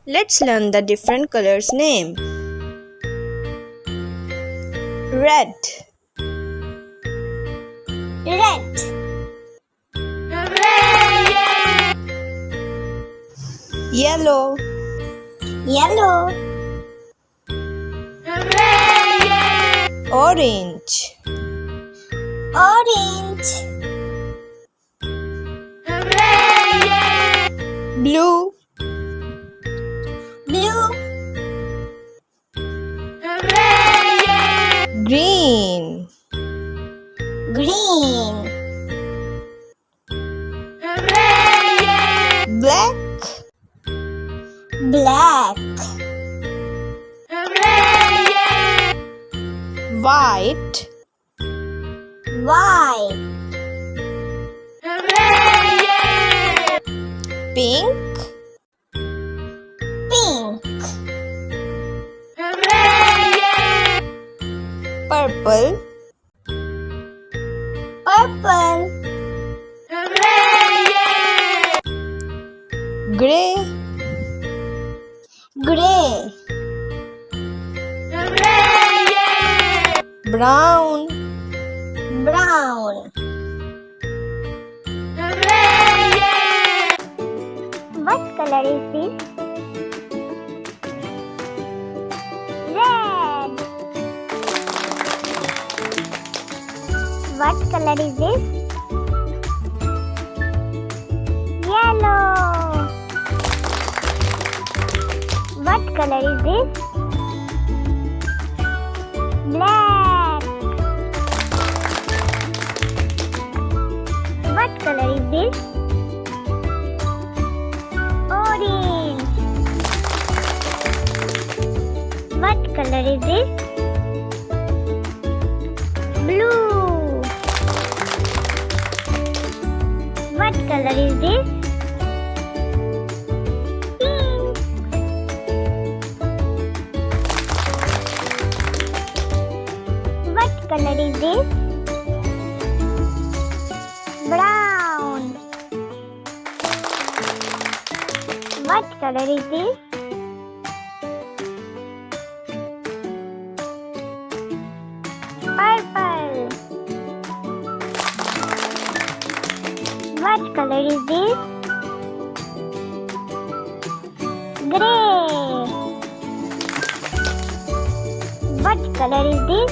Let's learn the different colors name. Red, red, yellow, yellow, orange, orange, blue, blue, green, green, black, black, white, white, pink, pink, purple, purple, gray, gray, brown, brown. What color is this? Red. What color is this? Yellow. What color is this? Black. What color is this? Orange. What color is this? Blue. What color is this? Pink. What color is this? Brown. What color is this? Purple. What color is this? Gray. What color is this?